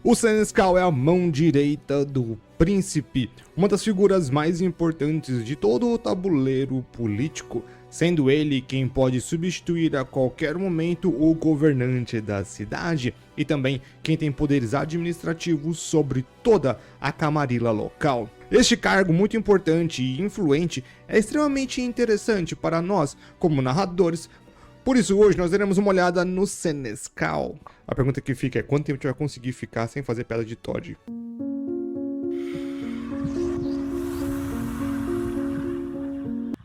O Senescal é a mão direita do príncipe, uma das figuras mais importantes de todo o tabuleiro político, sendo ele quem pode substituir a qualquer momento o governante da cidade e também quem tem poderes administrativos sobre toda a camarilla local. Este cargo muito importante e influente é extremamente interessante para nós, como narradores. Por isso, hoje nós daremos uma olhada no Senescal. A pergunta que fica é: quanto tempo a gente vai conseguir ficar sem fazer piada de Todd?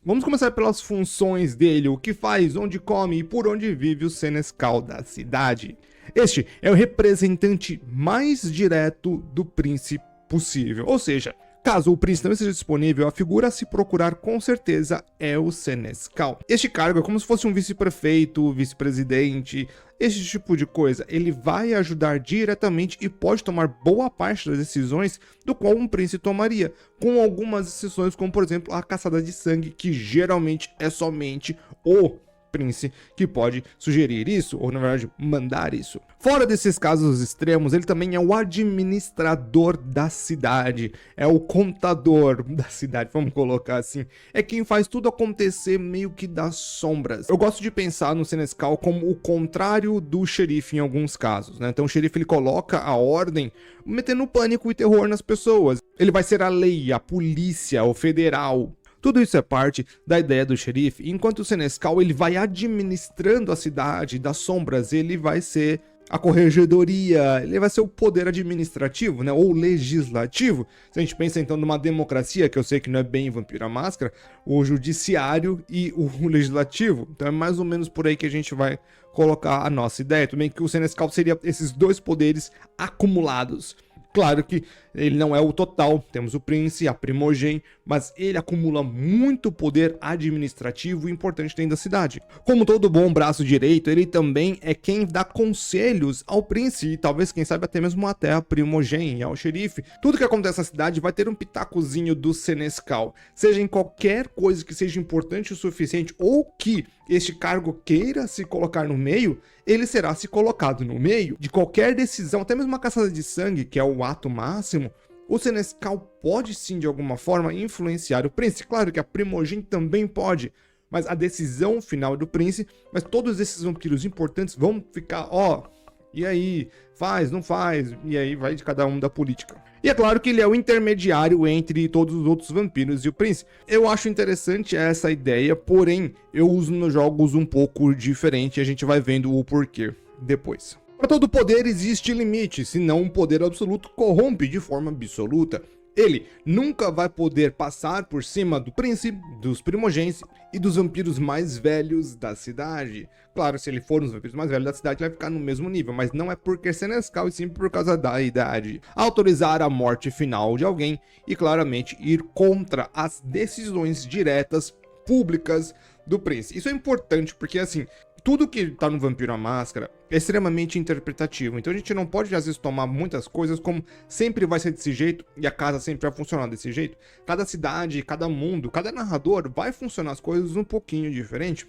Vamos começar pelas funções dele, o que faz, onde come e por onde vive o Senescal da cidade. Este é o representante mais direto do príncipe possível, ou seja, caso o príncipe não esteja disponível, a figura a se procurar com certeza é o Senescal. Este cargo é como se fosse um vice-prefeito, vice-presidente, esse tipo de coisa. Ele vai ajudar diretamente e pode tomar boa parte das decisões do qual um príncipe tomaria, com algumas exceções, como por exemplo a caçada de sangue, que geralmente é somente o príncipe que pode sugerir isso, ou na verdade mandar isso. Fora desses casos extremos, ele também é o administrador da cidade, é o contador da cidade, vamos colocar assim, é quem faz tudo acontecer meio que das sombras. Eu gosto de pensar no Senescal como o contrário do xerife em alguns casos, né? Então o xerife ele coloca a ordem, metendo pânico e terror nas pessoas. Ele vai ser a lei, a polícia, o federal. Tudo isso é parte da ideia do xerife, enquanto o Senescal ele vai administrando a cidade das sombras, ele vai ser a corregedoria, ele vai ser o poder administrativo, né, ou legislativo. Se a gente pensa então numa democracia, que eu sei que não é bem Vampiro à Máscara, o judiciário e o legislativo, então é mais ou menos por aí que a gente vai colocar a nossa ideia. Também que o Senescal seria esses dois poderes acumulados. Claro que ele não é o total, temos o príncipe, a primogem, mas ele acumula muito poder administrativo importante dentro da cidade. Como todo bom braço direito, ele também é quem dá conselhos ao príncipe e talvez, quem sabe, até mesmo até a primogem e ao xerife. Tudo que acontece na cidade vai ter um pitacozinho do Senescal, seja em qualquer coisa que seja importante o suficiente ou que este cargo queira se colocar no meio, ele será se colocado no meio de qualquer decisão, até mesmo uma caçada de sangue, que é o ato máximo. O Senescal pode sim, de alguma forma, influenciar o príncipe. Claro que a primogem também pode, mas a decisão final é do príncipe. Mas todos esses vampiros importantes vão ficar, e aí, faz, não faz, e aí vai de cada um da política. E é claro que ele é o intermediário entre todos os outros vampiros e o príncipe. Eu acho interessante essa ideia, porém, eu uso nos jogos um pouco diferente e a gente vai vendo o porquê depois. Para todo poder existe limite, senão um poder absoluto corrompe de forma absoluta. Ele nunca vai poder passar por cima do príncipe, dos primogênitos e dos vampiros mais velhos da cidade. Claro, se ele for um dos vampiros mais velhos da cidade, ele vai ficar no mesmo nível, mas não é porque Senescal, e sim por causa da idade. Autorizar a morte final de alguém e claramente ir contra as decisões diretas públicas do príncipe. Isso é importante porque, assim, tudo que tá no Vampiro à Máscara é extremamente interpretativo, então a gente não pode às vezes tomar muitas coisas como sempre vai ser desse jeito e a casa sempre vai funcionar desse jeito. Cada cidade, cada mundo, cada narrador vai funcionar as coisas um pouquinho diferente.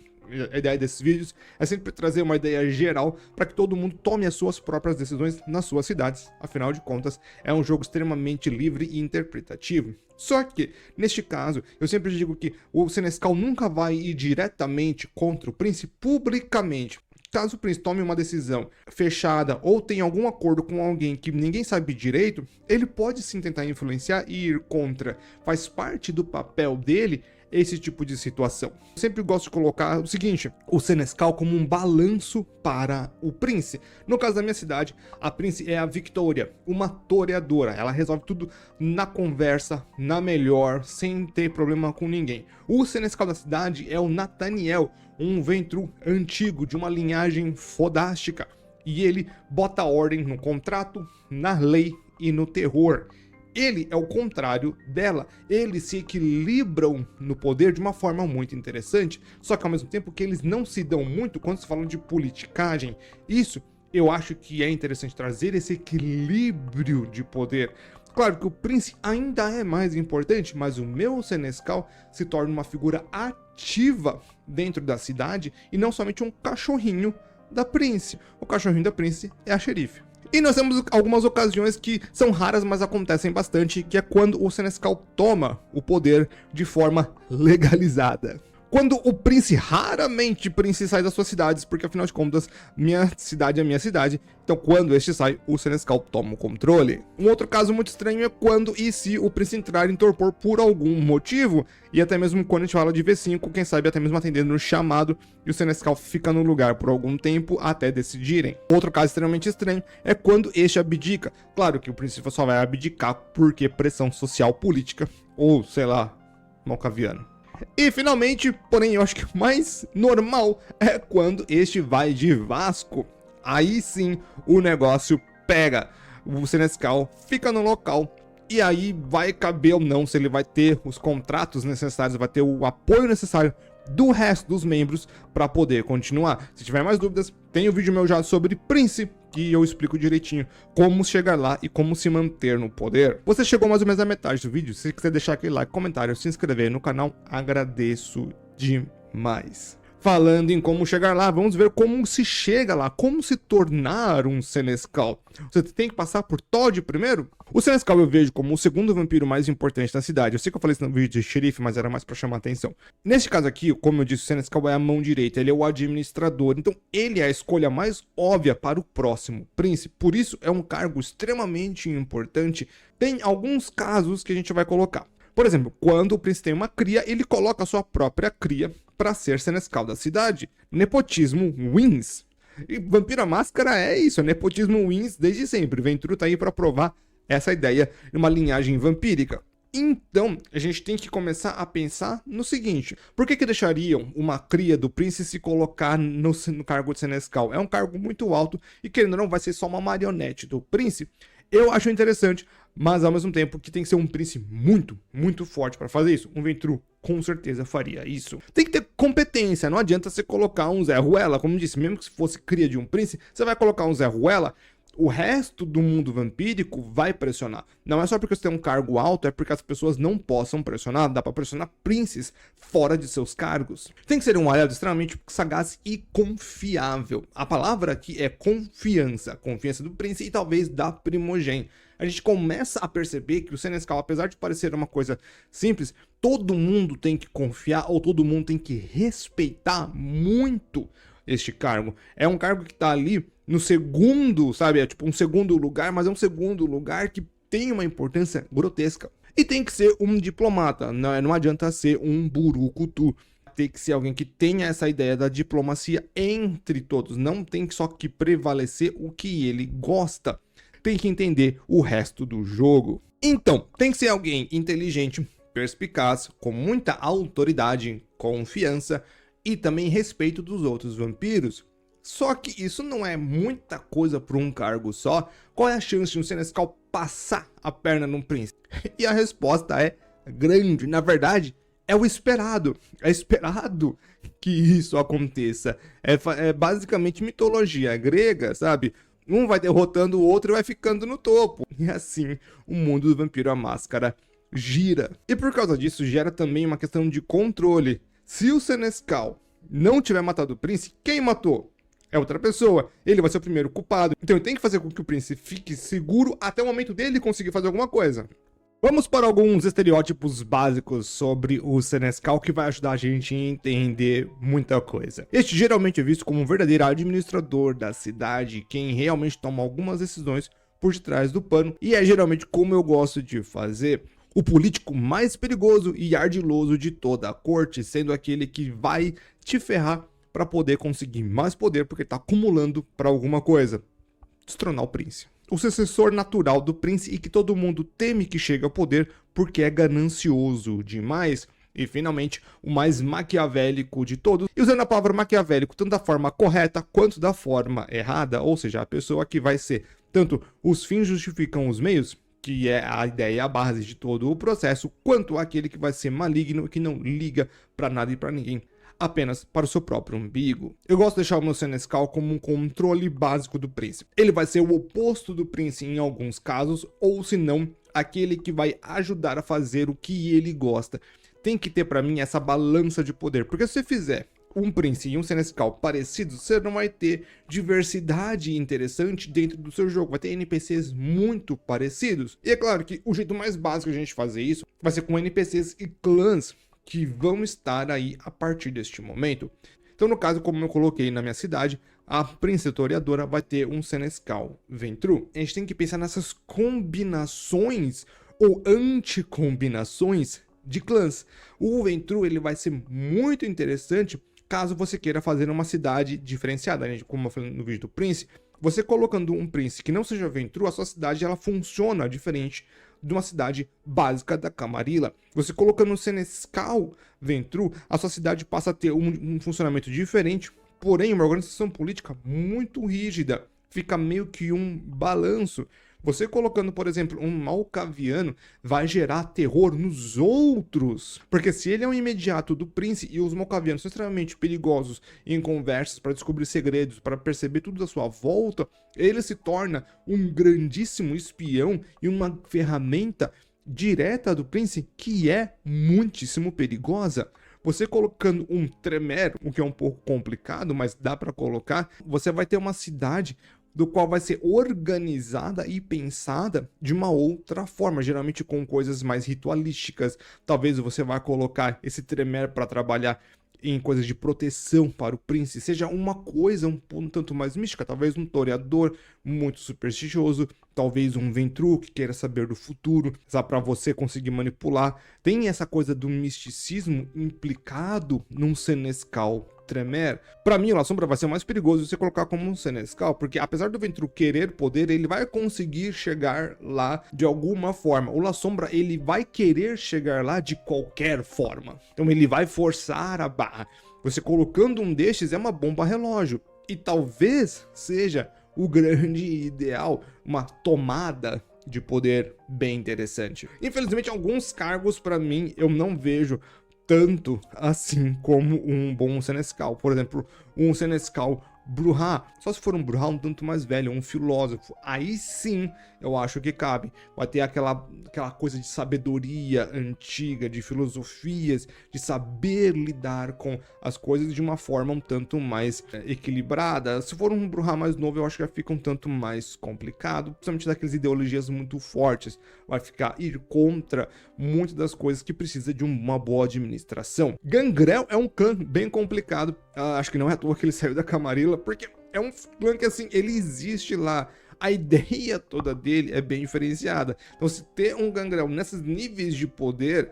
A ideia desses vídeos é sempre trazer uma ideia geral para que todo mundo tome as suas próprias decisões nas suas cidades. Afinal de contas, é um jogo extremamente livre e interpretativo. Só que, neste caso, eu sempre digo que o Senescal nunca vai ir diretamente contra o príncipe publicamente. Caso o príncipe tome uma decisão fechada ou tenha algum acordo com alguém que ninguém sabe direito, ele pode sim tentar influenciar e ir contra. Faz parte do papel dele esse tipo de situação. Eu sempre gosto de colocar o seguinte: o Senescal como um balanço para o príncipe. No caso da minha cidade, a príncipe é a Victoria, uma toreadora. Ela resolve tudo na conversa, na melhor, sem ter problema com ninguém. O Senescal da cidade é o Nathaniel, um Ventrue antigo de uma linhagem fodástica. E ele bota ordem no contrato, na lei e no terror. Ele é o contrário dela, eles se equilibram no poder de uma forma muito interessante, só que ao mesmo tempo que eles não se dão muito quando se fala de politicagem. Isso eu acho que é interessante, trazer esse equilíbrio de poder. Claro que o príncipe ainda é mais importante, mas o meu Senescal se torna uma figura ativa dentro da cidade e não somente um cachorrinho da príncipe. O cachorrinho da príncipe é a xerife. E nós temos algumas ocasiões que são raras, mas acontecem bastante, que é quando o Senescal toma o poder de forma legalizada. Quando o raramente Prince sai das suas cidades, porque afinal de contas, minha cidade é minha cidade, então quando este sai, o Senescal toma o controle. Um outro caso muito estranho é quando e se o Prince entrar em torpor por algum motivo, e até mesmo quando a gente fala de V5, quem sabe até mesmo atendendo no chamado, e o Senescal fica no lugar por algum tempo até decidirem. Outro caso extremamente estranho é quando este abdica. Claro que o Prince só vai abdicar porque pressão social política, ou sei lá, malcaviano. E finalmente, porém eu acho que o mais normal é quando este vai de Vasco. Aí sim o negócio pega. O Senescal fica no local e aí vai caber ou não se ele vai ter os contratos necessários, vai ter o apoio necessário do resto dos membros para poder continuar. Se tiver mais dúvidas, tem um vídeo meu já sobre Prince, que eu explico direitinho como chegar lá e como se manter no poder. Você chegou mais ou menos à metade do vídeo, se quiser deixar aquele like, comentário, se inscrever no canal, agradeço demais. Falando em como chegar lá, vamos ver como se chega lá, como se tornar um Senescal. Você tem que passar por Todd primeiro? O Senescal eu vejo como o segundo vampiro mais importante da cidade. Eu sei que eu falei isso no vídeo de xerife, mas era mais pra chamar atenção. Neste caso aqui, como eu disse, o Senescal é a mão direita, ele é o administrador. Então ele é a escolha mais óbvia para o próximo Prince. Por isso é um cargo extremamente importante. Tem alguns casos que a gente vai colocar. Por exemplo, quando o Prince tem uma cria, ele coloca a sua própria cria para ser Senescal da cidade. Nepotismo wins. E Vampiro à Máscara é isso, nepotismo wins desde sempre. Ventrue tá aí para provar essa ideia de uma linhagem vampírica. Então, a gente tem que começar a pensar no seguinte: por que deixariam uma cria do Prince se colocar no cargo de Senescal? É um cargo muito alto e, querendo ou não, vai ser só uma marionete do Prince. Eu acho interessante, mas ao mesmo tempo que tem que ser um Prince muito, muito forte para fazer isso. Um Ventrue com certeza faria isso. Tem que ter competência, não adianta você colocar um Zé Ruela, como eu disse, mesmo que se fosse cria de um Prince, você vai colocar um Zé Ruela, o resto do mundo vampírico vai pressionar. Não é só porque você tem um cargo alto, é porque as pessoas não possam pressionar, dá pra pressionar Princes fora de seus cargos. Tem que ser um aliado extremamente sagaz e confiável. A palavra aqui é confiança. Confiança do Prince e talvez da Primogen. A gente começa a perceber que o Senescal, apesar de parecer uma coisa simples, todo mundo tem que confiar ou todo mundo tem que respeitar muito este cargo. É um cargo que tá ali no segundo, sabe? É tipo um segundo lugar, mas é um segundo lugar que tem uma importância grotesca. E tem que ser um diplomata, não adianta ser um burucutu. Tem que ser alguém que tenha essa ideia da diplomacia entre todos. Não tem só que prevalecer o que ele gosta. Tem que entender o resto do jogo. Então, tem que ser alguém inteligente, perspicaz, com muita autoridade, confiança e também respeito dos outros vampiros. Só que isso não é muita coisa para um cargo só. Qual é a chance de um Senescal passar a perna num Prince? E a resposta é grande. Na verdade, é o esperado. É esperado que isso aconteça. É basicamente mitologia grega, sabe? Um vai derrotando o outro e vai ficando no topo. E assim, o mundo do Vampiro à Máscara gira. E por causa disso, gera também uma questão de controle. Se o Senescal não tiver matado o Prince, quem matou? É outra pessoa, ele vai ser o primeiro culpado. Então ele tem que fazer com que o Prince fique seguro até o momento dele conseguir fazer alguma coisa. Vamos para alguns estereótipos básicos sobre o Senescal que vai ajudar a gente a entender muita coisa. Este geralmente é visto como um verdadeiro administrador da cidade, quem realmente toma algumas decisões por detrás do pano, e é geralmente como eu gosto de fazer. O político mais perigoso e ardiloso de toda a corte, sendo aquele que vai te ferrar para poder conseguir mais poder, porque está acumulando para alguma coisa. Destronar o Prince. O sucessor natural do Prince e que todo mundo teme que chegue ao poder porque é ganancioso demais. E finalmente, o mais maquiavélico de todos. E usando a palavra maquiavélico tanto da forma correta quanto da forma errada, ou seja, a pessoa que vai ser tanto os fins justificam os meios, que é a ideia, a base de todo o processo, quanto aquele que vai ser maligno e que não liga para nada e para ninguém, apenas para o seu próprio umbigo. Eu gosto de deixar o meu Senescal como um controle básico do Prince. Ele vai ser o oposto do Prince em alguns casos, ou se não, aquele que vai ajudar a fazer o que ele gosta. Tem que ter para mim essa balança de poder, porque se você fizer um Prince e um Senescal parecidos, você não vai ter diversidade interessante dentro do seu jogo, vai ter NPCs muito parecidos. E é claro que o jeito mais básico de a gente fazer isso vai ser com NPCs e clãs que vão estar aí a partir deste momento. Então, no caso, como eu coloquei na minha cidade, a Princesa Toreadora vai ter um Senescal Ventrue. A gente tem que pensar nessas combinações ou anticombinações de clãs. O Ventrue ele vai ser muito interessante caso você queira fazer uma cidade diferenciada, né? Como eu falei no vídeo do Prince, você colocando um Prince que não seja Ventrue, a sua cidade ela funciona diferente de uma cidade básica da Camarilla. Você colocando um Senescal Ventrue, a sua cidade passa a ter um funcionamento diferente, porém uma organização política muito rígida, fica meio que um balanço. Você colocando, por exemplo, um Malkaviano vai gerar terror nos outros. Porque se ele é um imediato do Prince e os Malkavianos são extremamente perigosos em conversas para descobrir segredos, para perceber tudo da sua volta, ele se torna um grandíssimo espião e uma ferramenta direta do Prince que é muitíssimo perigosa. Você colocando um Tremere, o que é um pouco complicado, mas dá para colocar, você vai ter uma cidade do qual vai ser organizada e pensada de uma outra forma, geralmente com coisas mais ritualísticas. Talvez você vá colocar esse Tremere para trabalhar em coisas de proteção para o Prince, seja uma coisa um tanto mais mística, talvez um toreador muito supersticioso, talvez um Ventrue que queira saber do futuro, para você conseguir manipular. Tem essa coisa do misticismo implicado num Senescal Tremere. Para mim, o La Sombra vai ser mais perigoso você colocar como um Senescal, porque apesar do Ventrue querer poder, ele vai conseguir chegar lá de alguma forma. O La Sombra, ele vai querer chegar lá de qualquer forma. Então ele vai forçar a barra. Você colocando um destes é uma bomba relógio. E talvez seja o grande ideal, uma tomada de poder bem interessante. Infelizmente, alguns cargos para mim eu não vejo tanto assim como um bom Senescal. Por exemplo, um Senescal Brujah, só se for um Brujah um tanto mais velho, um filósofo, aí sim eu acho que cabe. Vai ter aquela coisa de sabedoria antiga, de filosofias, de saber lidar com as coisas de uma forma um tanto mais equilibrada. Se for um Brujah mais novo, eu acho que já fica um tanto mais complicado, principalmente daquelas ideologias muito fortes. Vai ir contra muitas das coisas que precisa de uma boa administração. Gangrel é um clã bem complicado. Acho que não é à toa que ele saiu da Camarilla, porque é um clã que assim, ele existe lá. A ideia toda dele é bem diferenciada. Então, se ter um Gangrel nesses níveis de poder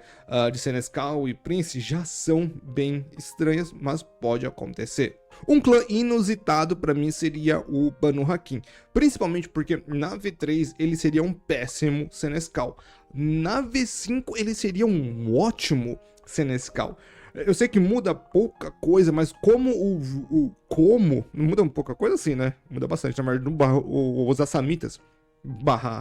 de Senescal e Prince já são bem estranhas, mas pode acontecer. Um clã inusitado para mim seria o Banu Haqim, principalmente porque na V3 ele seria um péssimo Senescal. Na V5 ele seria um ótimo Senescal. Eu sei que muda pouca coisa, mas como como não muda pouca coisa assim, né? Muda bastante. Na verdade, os Assamitas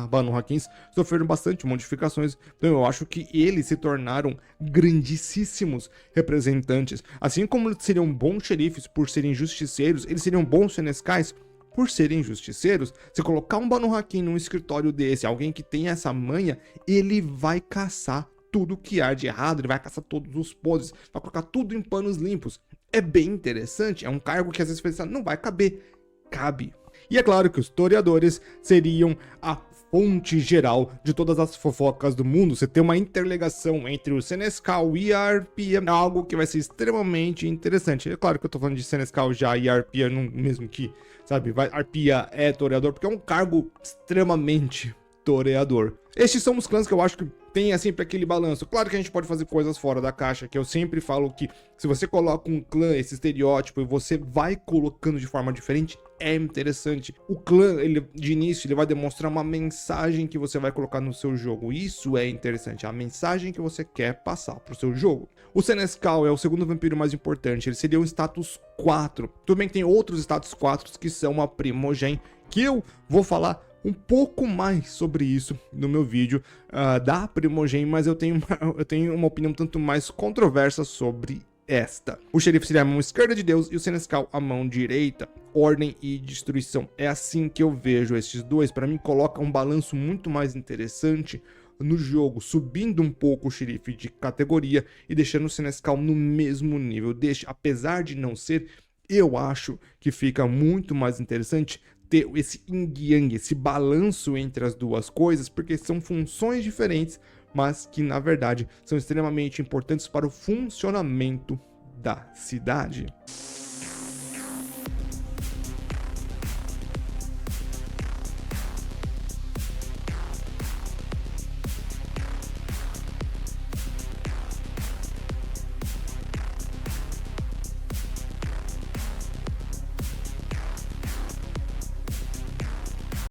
Banu Haqims sofreram bastante modificações. Então eu acho que eles se tornaram grandíssimos representantes. Assim como eles seriam bons xerifes por serem justiceiros, eles seriam bons senescais por serem justiceiros. Se colocar um Banu Haqim num escritório desse, alguém que tem essa manha, ele vai caçar tudo que há de errado, ele vai caçar todos os podres, vai colocar tudo em panos limpos. É bem interessante, é um cargo que às vezes pensa, não vai caber. Cabe. E é claro que os historiadores seriam a fonte geral de todas as fofocas do mundo. Você tem uma interligação entre o Senescal e a Arpia, algo que vai ser extremamente interessante. É claro que eu tô falando de Senescal já e Arpia mesmo que, sabe, Arpia é toreador, porque é um cargo extremamente toreador. Estes são os clãs que eu acho que tem sempre aquele balanço. Claro que a gente pode fazer coisas fora da caixa, que eu sempre falo que se você coloca um clã, esse estereótipo, e você vai colocando de forma diferente, é interessante. O clã, ele, de início, ele vai demonstrar uma mensagem que você vai colocar no seu jogo. Isso é interessante, a mensagem que você quer passar pro seu jogo. O Senescal é o segundo vampiro mais importante, ele seria um status 4. Tudo bem que tem outros status 4 que são a Primogen, que eu vou falar um pouco mais sobre isso no meu vídeo da Primogen, mas eu tenho uma opinião tanto mais controversa sobre esta. O xerife seria a mão esquerda de Deus e o senescal a mão direita. Ordem e destruição. É assim que eu vejo esses dois. Para mim, coloca um balanço muito mais interessante no jogo, subindo um pouco o xerife de categoria e deixando o senescal no mesmo nível. Apesar de não ser, eu acho que fica muito mais interessante ter esse yin-yang, esse balanço entre as duas coisas, porque são funções diferentes, mas que na verdade são extremamente importantes para o funcionamento da cidade.